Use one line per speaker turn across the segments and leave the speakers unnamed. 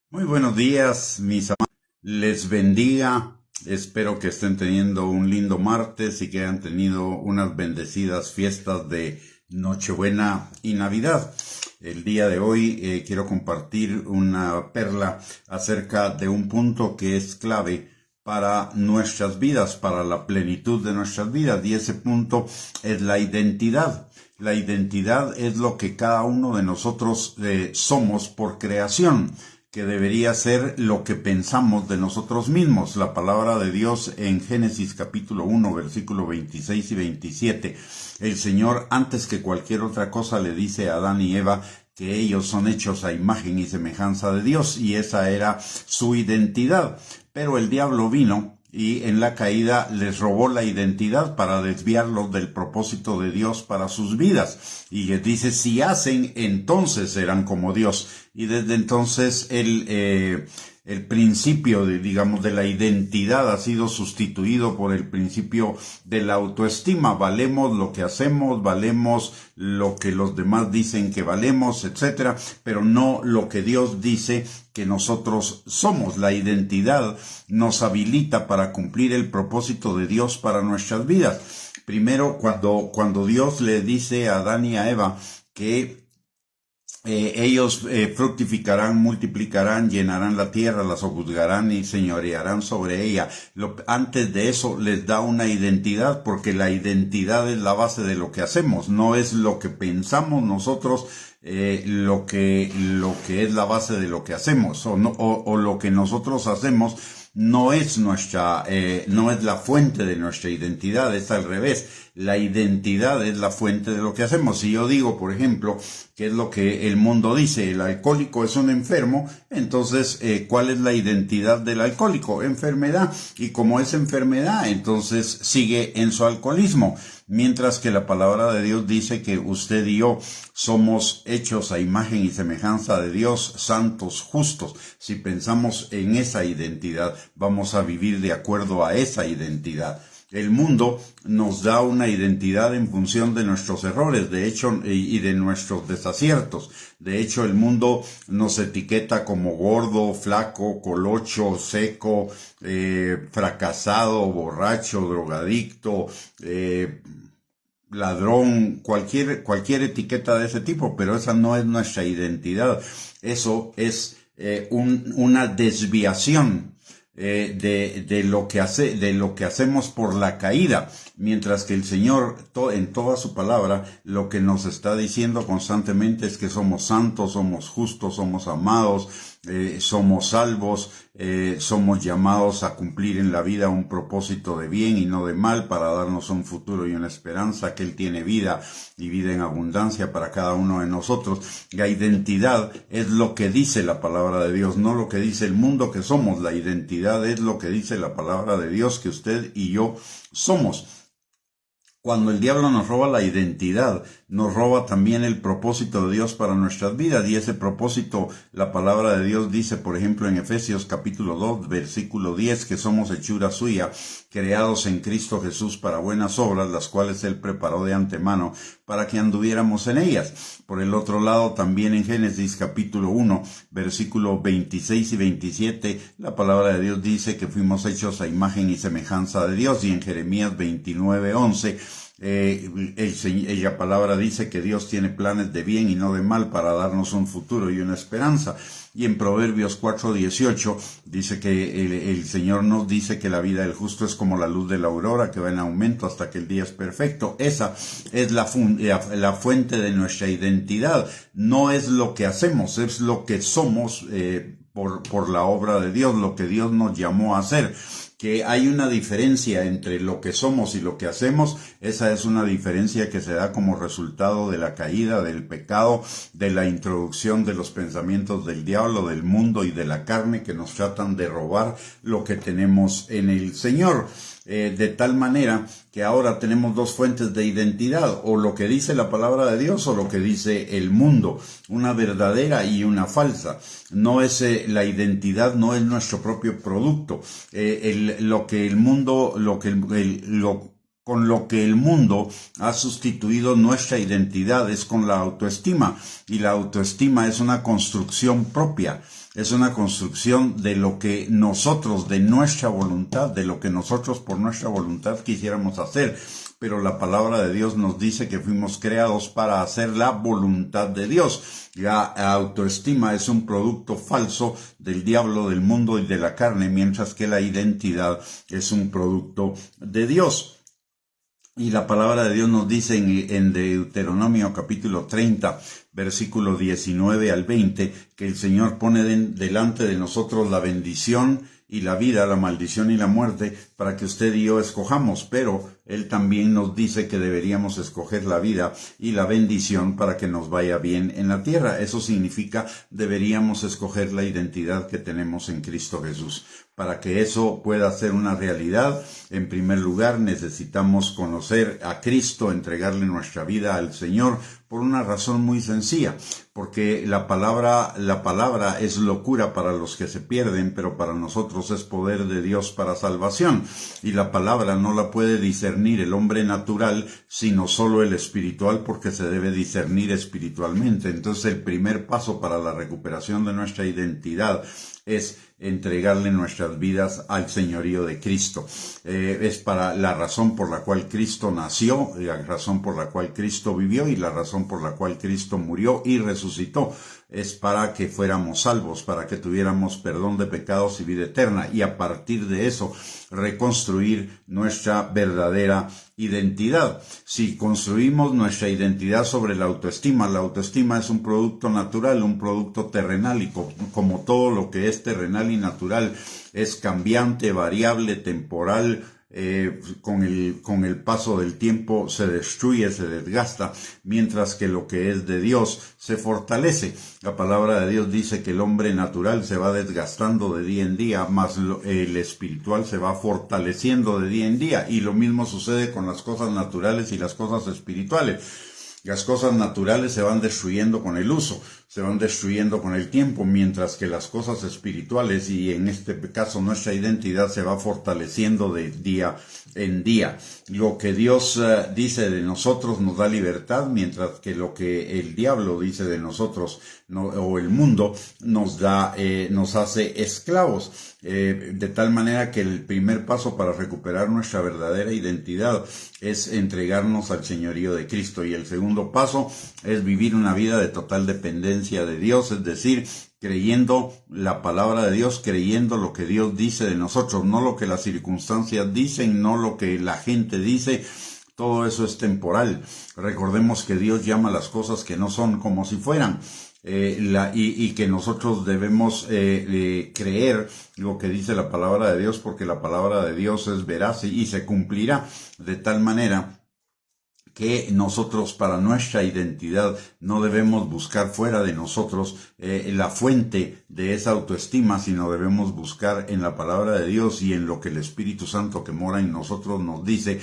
Muy buenos días, mis amados. Les bendiga. Espero que estén teniendo un lindo martes y que hayan tenido unas bendecidas fiestas de Nochebuena y Navidad. El día de hoy quiero compartir una perla acerca de un punto que es clave para nuestras vidas, para la plenitud de nuestras vidas, y ese punto es la identidad. La identidad es lo que cada uno de nosotros somos por creación, que debería ser lo que pensamos de nosotros mismos. La palabra de Dios en Génesis capítulo 1, versículo 26 y 27. El Señor, antes que cualquier otra cosa, le dice a Adán y Eva que ellos son hechos a imagen y semejanza de Dios, y esa era su identidad. Pero el diablo vino y en la caída les robó la identidad para desviarlos del propósito de Dios para sus vidas. Y les dice, si hacen, entonces serán como Dios. Y desde entonces el principio de la identidad ha sido sustituido por el principio de la autoestima. Valemos lo que hacemos, valemos lo que los demás dicen que valemos, etcétera, pero no lo que Dios dice que nosotros somos. La identidad nos habilita para cumplir el propósito de Dios para nuestras vidas. Primero, cuando Dios le dice a Adán y a Eva que ellos fructificarán, multiplicarán, llenarán la tierra, la sojuzgarán y señorearán sobre ella. Antes de eso les da una identidad, porque la identidad es la base de lo que hacemos, no es lo que pensamos nosotros, lo que es la base de lo que hacemos, o lo que nosotros hacemos no es no es la fuente de nuestra identidad, es al revés. La identidad es la fuente de lo que hacemos. Si yo digo, por ejemplo, que es lo que el mundo dice, el alcohólico es un enfermo, entonces, ¿cuál es la identidad del alcohólico? Enfermedad. Y como es enfermedad, entonces sigue en su alcoholismo. Mientras que la palabra de Dios dice que usted y yo somos hechos a imagen y semejanza de Dios, santos, justos. Si pensamos en esa identidad, vamos a vivir de acuerdo a esa identidad. El mundo nos da una identidad en función de nuestros errores, de hecho, y de nuestros desaciertos. De hecho, el mundo nos etiqueta como gordo, flaco, colocho, seco, fracasado, borracho, drogadicto, ladrón, cualquier etiqueta de ese tipo, pero esa no es nuestra identidad. Eso es una desviación de lo que hacemos por la caída, mientras que el Señor en toda su palabra lo que nos está diciendo constantemente es que somos santos, somos justos, somos amados, somos salvos, somos llamados a cumplir en la vida un propósito de bien y no de mal, para darnos un futuro y una esperanza, que Él tiene vida y vida en abundancia para cada uno de nosotros. La identidad es lo que dice la palabra de Dios, no lo que dice el mundo que somos. La identidad es lo que dice la palabra de Dios que usted y yo somos. Cuando el diablo nos roba la identidad, nos roba también el propósito de Dios para nuestras vidas, y ese propósito, la palabra de Dios dice, por ejemplo, en Efesios capítulo 2, versículo 10, que somos hechura suya, creados en Cristo Jesús para buenas obras, las cuales Él preparó de antemano para que anduviéramos en ellas. Por el otro lado, también en Génesis capítulo 1, versículo 26 y 27, la palabra de Dios dice que fuimos hechos a imagen y semejanza de Dios, y en Jeremías 29, 11, la palabra dice que Dios tiene planes de bien y no de mal para darnos un futuro y una esperanza. Y en Proverbios 4:18 dice que el Señor nos dice que la vida del justo es como la luz de la aurora, que va en aumento hasta que el día es perfecto. Esa es la fuente de nuestra identidad. No es lo que hacemos, es lo que somos por la obra de Dios, lo que Dios nos llamó a hacer. Que hay una diferencia entre lo que somos y lo que hacemos. Esa es una diferencia que se da como resultado de la caída, del pecado, de la introducción de los pensamientos del diablo, del mundo y de la carne, que nos tratan de robar lo que tenemos en el Señor. De tal manera que ahora tenemos dos fuentes de identidad, o lo que dice la palabra de Dios o lo que dice el mundo, una verdadera y una falsa. No es la identidad, no es nuestro propio producto. Lo que el mundo, con lo que el mundo ha sustituido nuestra identidad es con la autoestima, y la autoestima es una construcción propia, es una construcción de lo que nosotros, de nuestra voluntad, de lo que nosotros por nuestra voluntad quisiéramos hacer. Pero la palabra de Dios nos dice que fuimos creados para hacer la voluntad de Dios. La autoestima es un producto falso del diablo, del mundo y de la carne, mientras que la identidad es un producto de Dios. Y la palabra de Dios nos dice en Deuteronomio capítulo 30, versículo 19 al 20, que el Señor pone delante de nosotros la bendición y la vida, la maldición y la muerte, para que usted y yo escojamos, pero Él también nos dice que deberíamos escoger la vida y la bendición para que nos vaya bien en la tierra. Eso significa deberíamos escoger la identidad que tenemos en Cristo Jesús. Para que eso pueda ser una realidad, en primer lugar necesitamos conocer a Cristo, entregarle nuestra vida al Señor, por una razón muy sencilla, porque la palabra es locura para los que se pierden, pero para nosotros es poder de Dios para salvación, y la palabra no la puede discernir el hombre natural, sino solo el espiritual, porque se debe discernir espiritualmente. Entonces el primer paso para la recuperación de nuestra identidad es entregarle nuestras vidas al señorío de Cristo. Es para la razón por la cual Cristo nació, la razón por la cual Cristo vivió y la razón por la cual Cristo murió y resucitó. Es para que fuéramos salvos, para que tuviéramos perdón de pecados y vida eterna, y a partir de eso reconstruir nuestra verdadera identidad. Si construimos nuestra identidad sobre la autoestima es un producto natural, un producto terrenal, y como todo lo que es terrenal y natural es cambiante, variable, temporal, con el paso del tiempo se destruye, se desgasta, mientras que lo que es de Dios se fortalece. La palabra de Dios dice que el hombre natural se va desgastando de día en día, más el espiritual se va fortaleciendo de día en día, y lo mismo sucede con las cosas naturales y las cosas espirituales. Las cosas naturales se van destruyendo con el uso, se van destruyendo con el tiempo, mientras que las cosas espirituales, y en este caso nuestra identidad, se va fortaleciendo de día en día. Lo que Dios dice de nosotros nos da libertad, mientras que lo que el diablo dice de nosotros o el mundo nos hace esclavos. De tal manera que el primer paso para recuperar nuestra verdadera identidad es entregarnos al señorío de Cristo, y el segundo paso es vivir una vida de total dependencia de Dios, es decir, creyendo la palabra de Dios, creyendo lo que Dios dice de nosotros, no lo que las circunstancias dicen, no lo que la gente dice. Todo eso es temporal. Recordemos que Dios llama las cosas que no son como si fueran. Y que nosotros debemos creer lo que dice la palabra de Dios, porque la palabra de Dios es veraz y se cumplirá, de tal manera que nosotros, para nuestra identidad, no debemos buscar fuera de nosotros la fuente de esa autoestima, sino debemos buscar en la palabra de Dios y en lo que el Espíritu Santo que mora en nosotros nos dice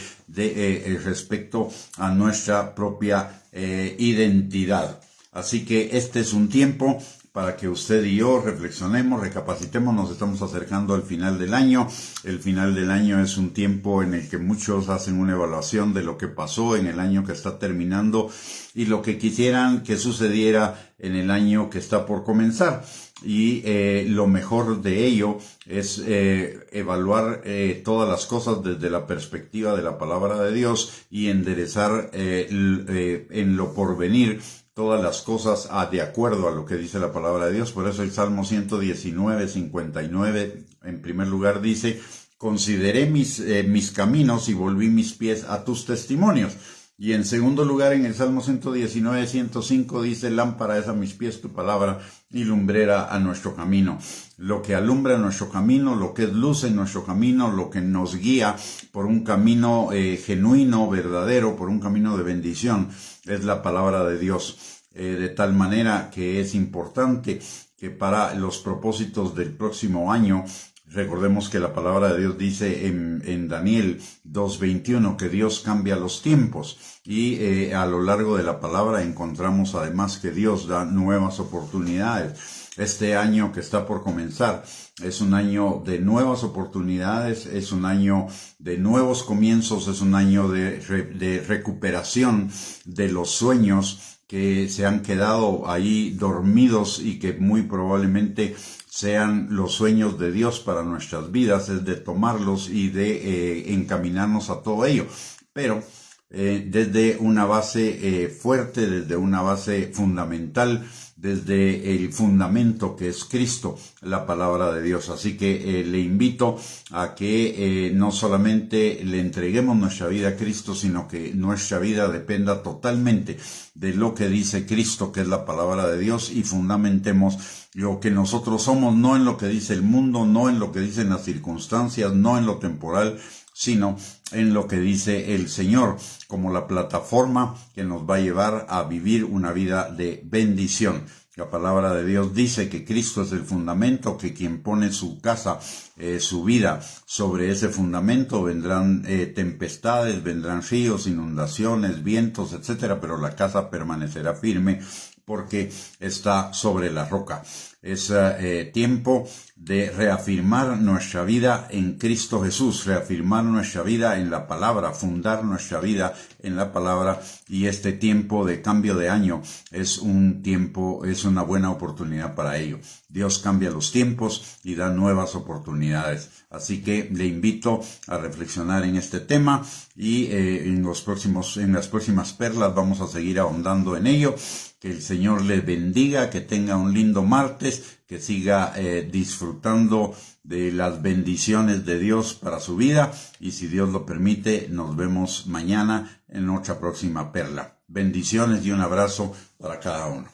respecto a nuestra propia identidad. Así que este es un tiempo para que usted y yo reflexionemos, recapacitemos. Nos estamos acercando al final del año. El final del año es un tiempo en el que muchos hacen una evaluación de lo que pasó en el año que está terminando y lo que quisieran que sucediera en el año que está por comenzar. Y lo mejor de ello es evaluar todas las cosas desde la perspectiva de la palabra de Dios y enderezar en lo porvenir todas las cosas de acuerdo a lo que dice la palabra de Dios. Por eso el Salmo 119, 59, en primer lugar dice: consideré mis caminos y volví mis pies a tus testimonios. Y en segundo lugar, en el Salmo 119, 105 dice: lámpara es a mis pies tu palabra y lumbrera a nuestro camino. Lo que alumbra nuestro camino, lo que es luz en nuestro camino, lo que nos guía por un camino genuino, verdadero, por un camino de bendición, es la palabra de Dios. De tal manera que es importante que para los propósitos del próximo año, recordemos que la palabra de Dios dice en Daniel 2:21 que Dios cambia los tiempos, y a lo largo de la palabra encontramos además que Dios da nuevas oportunidades. Este año que está por comenzar es un año de nuevas oportunidades, es un año de nuevos comienzos, es un año de recuperación de los sueños que se han quedado ahí dormidos y que muy probablemente sean los sueños de Dios para nuestras vidas, es de tomarlos y de encaminarnos a todo ello. Pero desde una base fuerte, desde una base fundamental, desde el fundamento que es Cristo, la palabra de Dios. Así que le invito a que no solamente le entreguemos nuestra vida a Cristo, sino que nuestra vida dependa totalmente de lo que dice Cristo, que es la palabra de Dios, y fundamentemos lo que nosotros somos, no en lo que dice el mundo, no en lo que dicen las circunstancias, no en lo temporal, sino en lo que dice el Señor, como la plataforma que nos va a llevar a vivir una vida de bendición. La palabra de Dios dice que Cristo es el fundamento, que quien pone su casa, su vida sobre ese fundamento, vendrán tempestades, vendrán ríos, inundaciones, vientos, etcétera, pero la casa permanecerá firme porque está sobre la roca. Es tiempo de reafirmar nuestra vida en Cristo Jesús, reafirmar nuestra vida en la palabra, fundar nuestra vida en la palabra, y este tiempo de cambio de año es una buena oportunidad para ello. Dios cambia los tiempos y da nuevas oportunidades. Así que le invito a reflexionar en este tema y en las próximas perlas vamos a seguir ahondando en ello. Que el Señor les bendiga, que tenga un lindo martes, que siga disfrutando de las bendiciones de Dios para su vida, y si Dios lo permite, nos vemos mañana en otra próxima perla. Bendiciones y un abrazo para cada uno.